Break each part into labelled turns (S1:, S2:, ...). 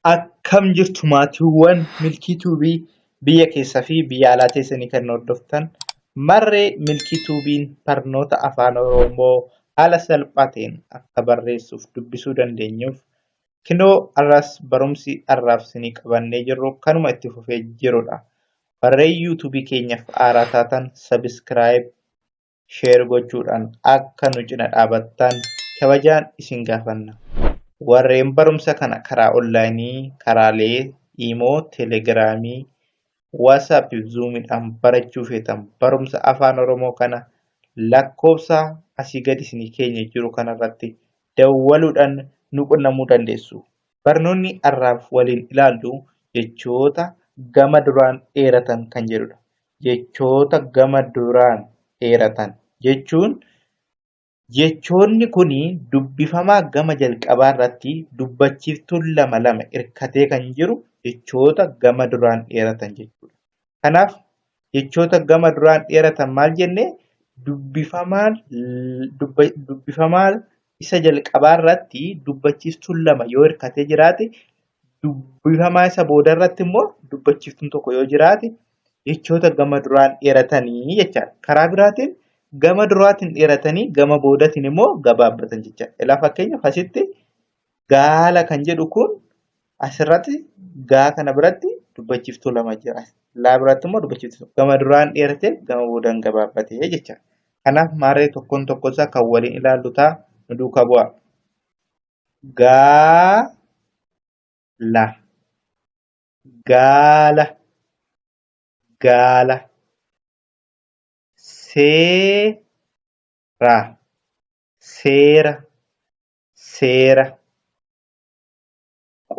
S1: Akkam jirtu maatiiwwan milkii tuubii biyya keessaa fi biyya alaa teessanii kan hordoftan marree milkii tuubiin barnoota afaan oromoo haala salphaa ta'een akka barreessuuf dubbisuu dandeenyuuf kunoo arras barumsi har'aaf isinii qabannee jirru kanuma itti fufee jirudha. Barree yuutuubii keenyaaf haaraa taatan sabiskiraayib sheer gochuudhaan akka nu cina dhaabattan kabajaan isin gaafanna. Warreen barumsa kana karaa onlaayinii karaalee iimoo, teelegiraamii, waatsaappii fi zuumiidhaan barachuu feetan barumsa afaan oromoo kana lakkoofsa asii gad isinii keenya jiru kanarratti dawwaluudhaan nu qunnamuu dandeessu. Barnoonni har'aaf waliin ilaallu jechoota gama duraan dheeratan kan jedhudha. Jechoota gama duraan dheeratan jechuun jechoonni kun dubbifamaa gama jalqabaa irratti dubbachiiftuun lama lama hirkatee kan jiru jechoota gama duraan dheeratan jechuudha. Kanaaf jechoota gama duraan dheeratan maal jennee dubbifamaa isa jalqabaa irratti dubbachiiftuun lama yoo hirkatee jiraate dubbifamaa isa booda irratti immoo dubbachiiftuun tokko yoo jiraate jechoota gama duraan dheeratanii jechaadha. Karaa biraatiin gama duraatiin dheeratanii gama boodaatiin immoo gabaabbatan jechaadha. Ilaa fakkeenyaaf asitti gaala kan jedhu kun asirratti gaa kana biratti dubbachiiftuu lama jira. Laa biratti immoo dubbachiiftuu gama duraan dheeratee gama boodaan gabaabbatee jechaadha. Kanaaf marree tokkoon tokkosaa kan waliin ilaallu ta'a nu duukaa bu'aa. Gaala gaala gaala. Seera seera seera.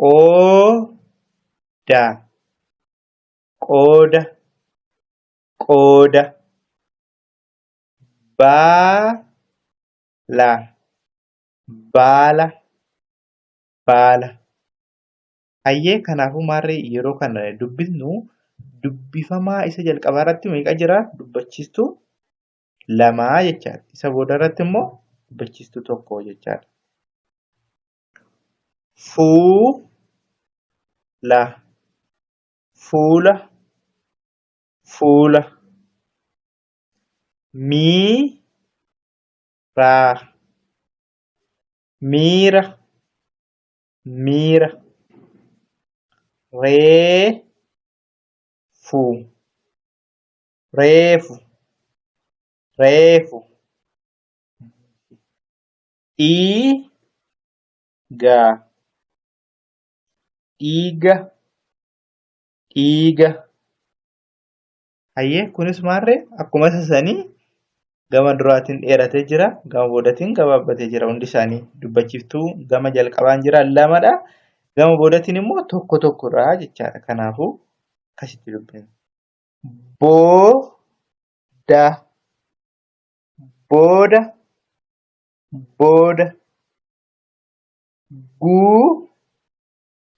S1: Qooda qooda qooda. Baala baala baala. Hayyee kanaafuu marree yeroo kana dubbisnu dubbifamaa isa jalqabaa irratti meeqa jira? Dubbachiistuu lamaa jechaadha. Isa booda irratti immoo dubbachiistuu tokko jechaadha. Fuula fuula fuula. Miira miira miira. Reefu reefu reefu. Dhiiga dhiiga dhiiga. Hayyee kunis marree akkuma isasanii gama duraatiin dheeratee jira gama boodaatiin gabaabbatee jira. Hundi isaanii dubbachiiftuu gama jalqabaan jira lamadha. Gama boodaatiin immoo tokko tokkodha jechaadha. Kanaafuu akkasitti dubbifna. Booda booda booda.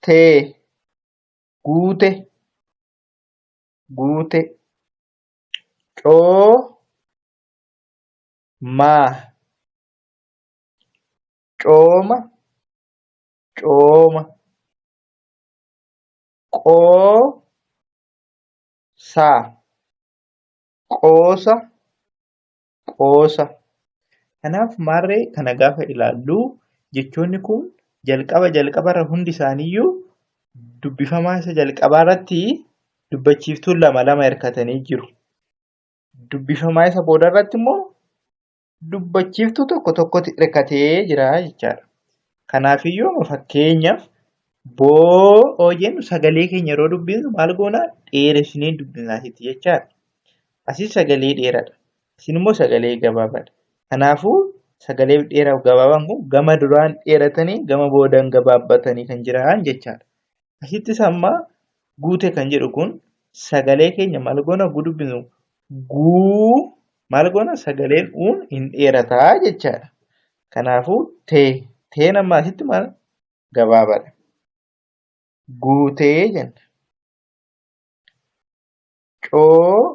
S1: Guutee guute guute. Cooma cooma cooma. Qoosa qoosa qoosa. Kanaaf marree kana gaafa ilaallu jechoonni kun jalqaba irra hundi isaaniiyyuu dubbifamaa isa jalqabaa irratti dubbachiiftuun lama lama hirkatanii jiru. Dubbifamaa isa booda irratti immoo dubbachiiftuu tokko tokkotti hirkatee jira jechaadha. Kanaafiyyuu fakkeenyaaf boo jennu sagalee keenya yeroo dubbisnu maal goonaa? Dheeressinee dubbisnaasitti jechaadha. Asis sagalee dheeraadha. Asin immoo sagalee gabaabaadha. Kanaafuu sagalee dheeraa fi gabaabaan kun gama duraan dheeratanii gama boodaan gabaabbatanii kan jiran jechaadha. Asittis amma guute kan jedhu kun sagalee keenya maal goona dubbisnu? Guu maal goona? Sagaleen uun hin dheerataa jechaadha. Kanaafuu teen amma asitti maal? Gabaabaadha. Guutee jenna.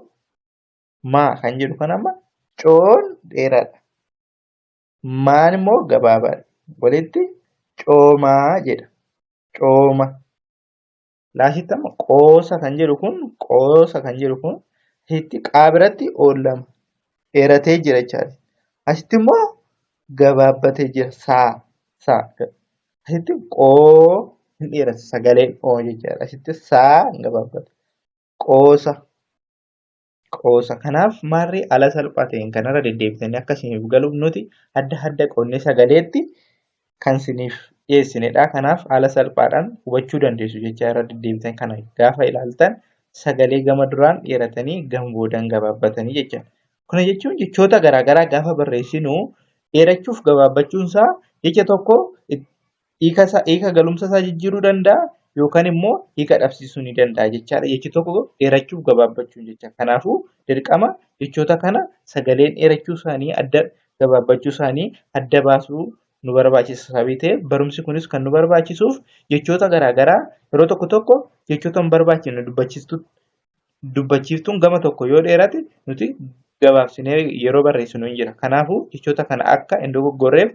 S1: Coomaa kan jedhu kan amma coon dheeraadha. Maan immoo gabaabaadha. Walitti coomaa jedha. Cooma. Laashittama qoosa kan jedhu kun qoosa kan jedhu kun asitti qaabiratti oollama dheeratee jira jechaadha. Asitti immoo gabaabbatee jira saa. Asitti qoo hin dheerata sagaleen oo jechaadha. Asitti saa hin gabaabbata. Qoosa. Kanaaf maarree ala salphaa ta'een kanarra deddeebitanii akka isiniif galuuf nuti adda qoonnee sagaleetti kan isiniif dhiyeessinedha. Kanaaf haala salphaadhaan hubachuu dandeessu jecha irra deddeebitan kana gaafa ilaaltan sagalee gama duraan dheeratanii gama boodaan gabaabbatanii jecha. Kana jechuun jechoota garaagaraa gaafa barreessinu dheerachuuf gabaabbachuunsaa jecha tokko hiika galumsasaa jijjiiruu danda'a yookaan immoo hiika dhabsiisuu ni danda'a jechaadha. Jechi tokko dheerachuuf gabaabbachuun jecha. Kanaafuu dirqama jechoota kana sagaleen dheerachuu isaanii adda gabaabbachuu isaanii adda baasuu nu barbaachisa. Sababii ta'eef barumsi kunis kan nu barbaachisuuf jechoota garaagaraa yeroo tokko jechoota hin barbaachifne dubbachiiftuun gama tokko yoo dheerate nuti gabaabsinee yeroo barreessinu hin jira. Kanaafuu jechoota kana akka hin dogoggorreef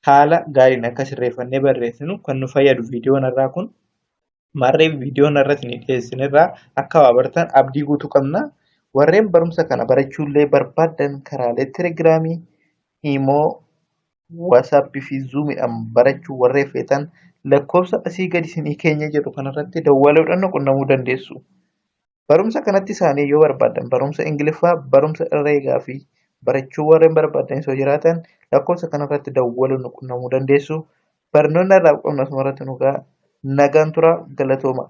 S1: haala gaariin akka sirreeffannee barreessinu kan nu fayyadu viidiyoon irraa kun maarree viidiyoon irratti ni dhiyeessinirraa akka waa baratan abdii guutuu qabna. Warreen barumsa kana barachuullee barbaadan karaalee telegiraamii, imoo, waatsaappii fi zuumiidhaan barachuu warreen feetan lakkoofsa asii gadi isinii keenya jedhu kanarratti dawwaluudhaan qunnamuu dandeessu. Barumsa kanatti isaanii yoo barbaadan barumsa Ingiliffaa, barumsa herreegaa fi barachuu warreen barbaadan yoo jiraatan lakkoofsa kanarratti dawwaluun qunnamuu dandeessu. Barnoonni irraa qabnu asumarratti nu ga'a. Nagaan tura galatooma.